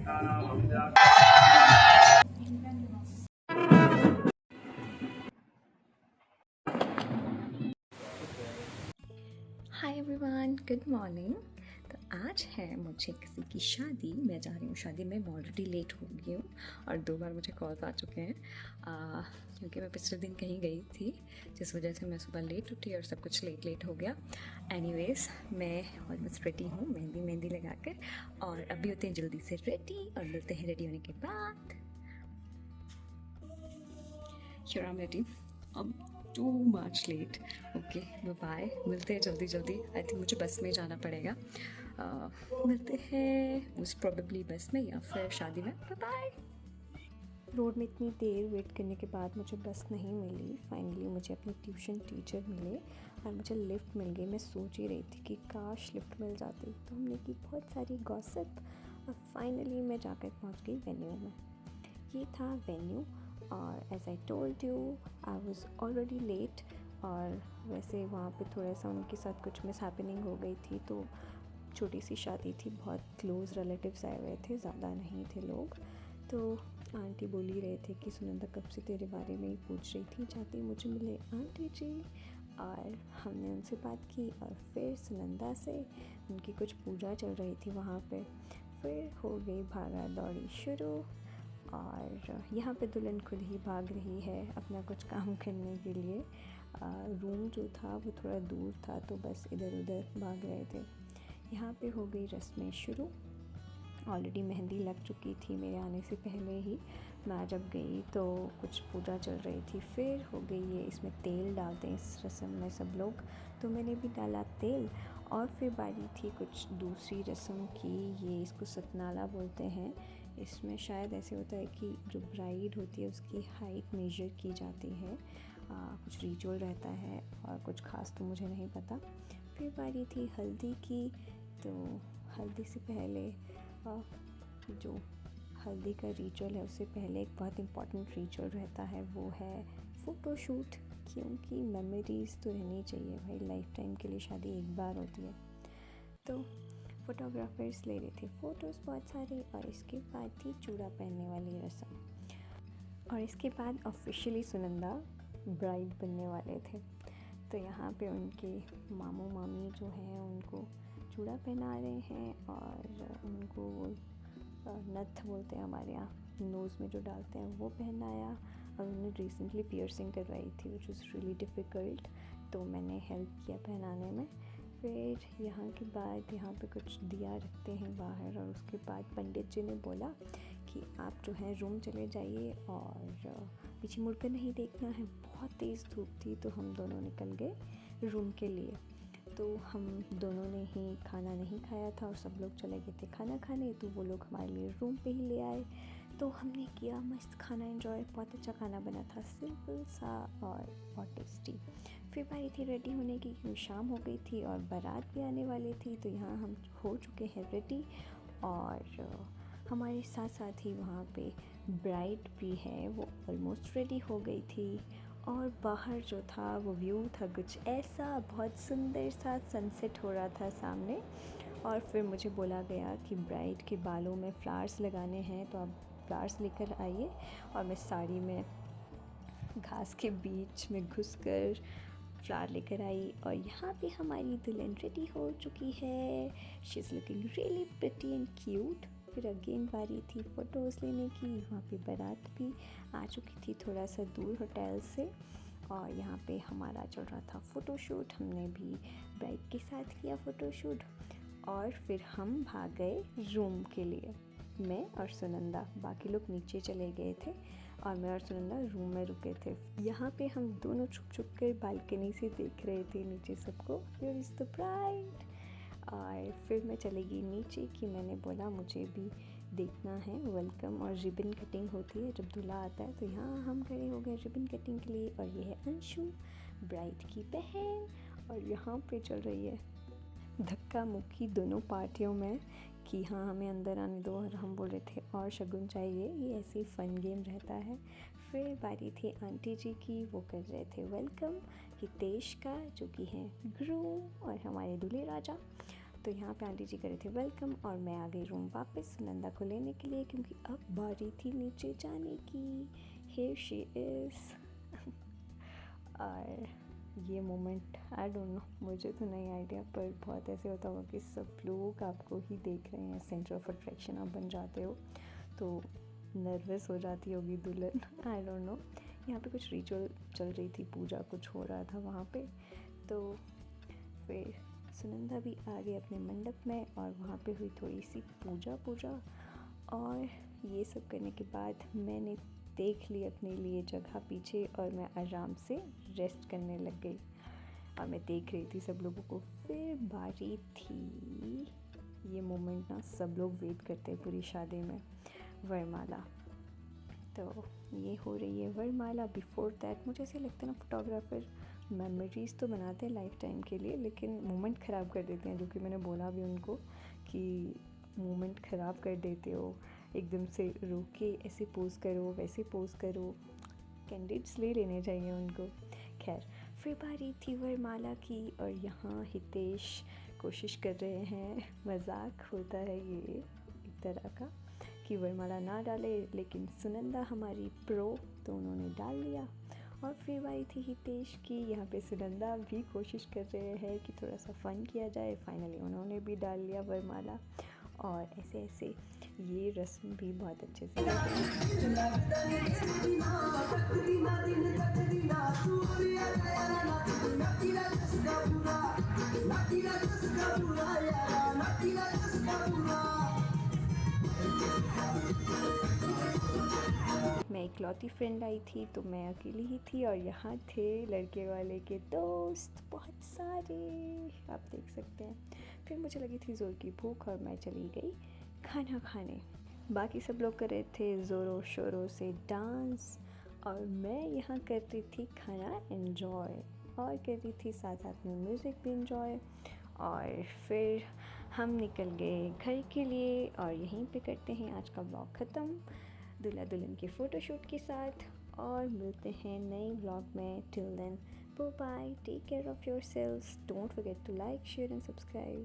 Hi everyone, good morning. तो आज है मुझे किसी की शादी, मैं जा रही हूँ शादी में। मैं ऑलरेडी लेट हो गई हूँ और 2 बार मुझे कॉल्स आ चुके हैं क्योंकि मैं पिछले दिन कहीं गई थी, जिस वजह से मैं सुबह लेट उठी और सब कुछ लेट हो गया। एनीवेज, मैं ऑलमोस्ट रेडी हूँ, मेहंदी लगा कर, और अभी होते हैं जल्दी से रेडी और मिलते हैं रेडी होने के बाद। हियर आई एम रेडी, अब too much late. Okay, bye, मिलते हैं जल्दी। आई थिंक मुझे बस में जाना पड़ेगा। मिलते हैं मोस्ट प्रोबेबली बस में या फिर शादी में। बाय। रोड में इतनी देर वेट करने के बाद मुझे बस नहीं मिली। फाइनली मुझे अपने ट्यूशन टीचर मिले और मुझे लिफ्ट मिल गई। मैं सोच ही रही थी कि काश लिफ्ट मिल जाती। तो हमने की बहुत सारी गॉसिप और फाइनली मैं जाकर पहुंच गई वेन्यू में। ये था वेन्यू और as I told you I was already late. और वैसे वहाँ पे थोड़ा सा उनके साथ कुछ मिस हैपनिंग हो गई थी, तो छोटी सी शादी थी, बहुत क्लोज़ रिलेटिव्स आए हुए थे, ज़्यादा नहीं थे लोग। तो आंटी बोल ही रहे थे कि सुनंदा कब से तेरे बारे में ही पूछ रही थी। जाते ही मुझे मिले आंटी जी और हमने उनसे बात की और फिर सुनंदा से उनकी कुछ पूजा चल रही थी वहाँ पे। फिर हो गई भागा दौड़ी शुरू और यहाँ पे दुल्हन खुद ही भाग रही है अपना कुछ काम करने के लिए। रूम जो था वो थोड़ा दूर था, तो बस इधर उधर भाग रहे थे। यहाँ पे हो गई रस्में शुरू। ऑलरेडी मेहंदी लग चुकी थी मेरे आने से पहले ही। मैं जब गई तो कुछ पूजा चल रही थी। फिर हो गई ये, इसमें तेल डालते हैं इस रस्म में सब लोग, तो मैंने भी डाला तेल। और फिर बारी थी कुछ दूसरी रस्म की, ये इसको सतनाला बोलते हैं। इसमें शायद ऐसे होता है कि जो ब्राइड होती है उसकी हाइट मेजर की जाती है। कुछ रिचुअल रहता है और कुछ खास तो मुझे नहीं पता। फिर बारी थी हल्दी की। तो हल्दी से पहले जो हल्दी का रिचुअल है उससे पहले एक बहुत इम्पॉर्टेंट रिचुअल रहता है, वो है फ़ोटोशूट। क्योंकि मेमोरीज़ तो रहनी चाहिए भाई, लाइफ टाइम के लिए शादी एक बार होती है। तो फोटोग्राफर्स ले रहे थे फ़ोटोज़ बहुत सारे। और इसके बाद थी चूड़ा पहनने वाली रस्म और इसके बाद ऑफिशियली सुनंदा ब्राइड बनने वाले थे। तो यहाँ पे उनके मामू मामी जो हैं उनको चूड़ा पहना रहे हैं और उनको नथ बोलते हैं हमारे यहाँ, नोज़ में जो डालते हैं वो पहनाया। और उन्होंने रिसेंटली पियर्सिंग करवाई थी विच वाज रियली डिफ़िकल्ट, तो मैंने हेल्प किया पहनाने में। फिर यहाँ के बाद यहाँ पे कुछ दिया रखते हैं बाहर और उसके बाद पंडित जी ने बोला कि आप जो है रूम चले जाइए और पीछे मुड़कर नहीं देखना है। बहुत तेज़ धूप थी तो हम दोनों निकल गए रूम के लिए। तो हम दोनों ने ही खाना नहीं खाया था और सब लोग चले गए थे खाना खाने, तो वो लोग हमारे लिए रूम पे ही ले आए। तो हमने किया मस्त खाना एंजॉय, बहुत अच्छा खाना बना था, सिंपल सा और बहुत टेस्टी। फिर बारी थी रेडी होने की क्योंकि शाम हो गई थी और बारात भी आने वाली थी। तो यहाँ हम हो चुके हैं रेडी और हमारे साथ साथ ही वहाँ पे ब्राइड भी है, वो ऑलमोस्ट रेडी हो गई थी। और बाहर जो था वो व्यू था कुछ ऐसा, बहुत सुंदर सा सनसेट हो रहा था सामने। और फिर मुझे बोला गया कि ब्राइड के बालों में फ्लावर्स लगाने हैं, तो आप फ्लावर्स लेकर आइए। और मैं साड़ी में घास के बीच में घुसकर फ्लावर लेकर आई और यहाँ पे हमारी दुल्हन रेडी हो चुकी है। She is looking really pretty and cute. फिर अगेन बारी थी फ़ोटोज़ लेने की। वहाँ पे बारात भी आ चुकी थी थोड़ा सा दूर होटल से और यहाँ पे हमारा चल रहा था फ़ोटोशूट। हमने भी ब्राइड के साथ किया फ़ोटोशूट और फिर हम भाग गए रूम के लिए। मैं और सुनंदा, बाकी लोग नीचे चले गए थे और मैं और सुनंदा रूम में रुके थे। यहाँ पे हम दोनों छुप छुप कर बालकनी से देख रहे थे नीचे सबको। Here is the bride. और फिर मैं चली गई नीचे कि मैंने बोला मुझे भी देखना है वेलकम और रिबन कटिंग होती है जब दूल्हा आता है। तो यहाँ हम खड़े हो गए रिबन कटिंग के लिए और ये है अंशु, ब्राइड की बहन। और यहाँ पे चल रही है धक्का मुक्की दोनों पार्टियों में कि हाँ हमें अंदर आने दो, और हम बोल रहे थे और शगुन चाहिए। ये ऐसे ही फ़न गेम रहता है। फिर बारी थी आंटी जी की, वो कर रहे थे वेलकम हितेश का जो कि हैं ग्रूम और हमारे दूल्हे राजा। तो यहाँ पे आंटी जी कर रहे थे वेलकम और मैं आ गई रूम वापस सुनंदा को लेने के लिए, क्योंकि अब बारी थी नीचे जाने की। Here she is. और ये मोमेंट आई डोंट नो, मुझे तो नहीं आइडिया, पर बहुत ऐसे होता होगा कि सब लोग आपको ही देख रहे हैं, सेंटर ऑफ अट्रैक्शन आप बन जाते हो, तो नर्वस हो जाती होगी दुल्हन। I don't know. यहाँ पे कुछ रिचुअल चल रही थी, पूजा कुछ हो रहा था वहाँ पे। तो फिर सुनंदा भी आ गई अपने मंडप में और वहाँ पे हुई थोड़ी सी पूजा। और ये सब करने के बाद मैंने देख ली अपने लिए जगह पीछे और मैं आराम से रेस्ट करने लग गई और मैं देख रही थी सब लोगों को। फिर बारी थी, ये मोमेंट ना सब लोग वेट करते हैं पूरी शादी में, वरमाला। तो ये हो रही है वरमाला। बिफोर दैट मुझे ऐसे लगता है ना, फोटोग्राफर मेमोरीज़ तो बनाते हैं लाइफ टाइम के लिए, लेकिन मोमेंट ख़राब कर देते हैं, जो कि मैंने बोला भी उनको कि मोमेंट ख़राब कर देते हो, एकदम से रुक के ऐसे पोज़ करो वैसे पोज़ करो, कैंडिड्स ले लेने चाहिए उनको। खैर, फिर बारी थी वरमाला की और यहाँ हितेश कोशिश कर रहे हैं, मजाक होता है ये एक तरह का, कि वरमाला ना डाले, लेकिन सुनंदा हमारी प्रो, तो उन्होंने डाल लिया। और फिर बारी थी हितेश की। यहाँ पे सुनंदा भी कोशिश कर रहे हैं कि थोड़ा सा फ़न किया जाए, फाइनली उन्होंने भी डाल लिया वरमाला। और ऐसे ऐसे ये रस्म भी बहुत अच्छे से मैं इकलौती फ्रेंड आई थी, तो मैं अकेली ही थी और यहाँ थे लड़के वाले के दोस्त बहुत सारे, आप देख सकते हैं। फिर मुझे लगी थी ज़ोर की भूख और मैं चली गई खाना खाने। बाकी सब लोग कर रहे थे ज़ोरों शोरों से डांस और मैं यहाँ करती थी खाना एंजॉय और कर रही थी साथ साथ में म्यूज़िक भी एंजॉय। और फिर हम निकल गए घर के लिए और यहीं पे करते हैं आज का व्लॉग ख़त्म, दूल्हा दुल्हन के फ़ोटोशूट के साथ। और मिलते हैं नए व्लॉग में। Till then bye, take care of yourselves, don't forget to like, share and subscribe.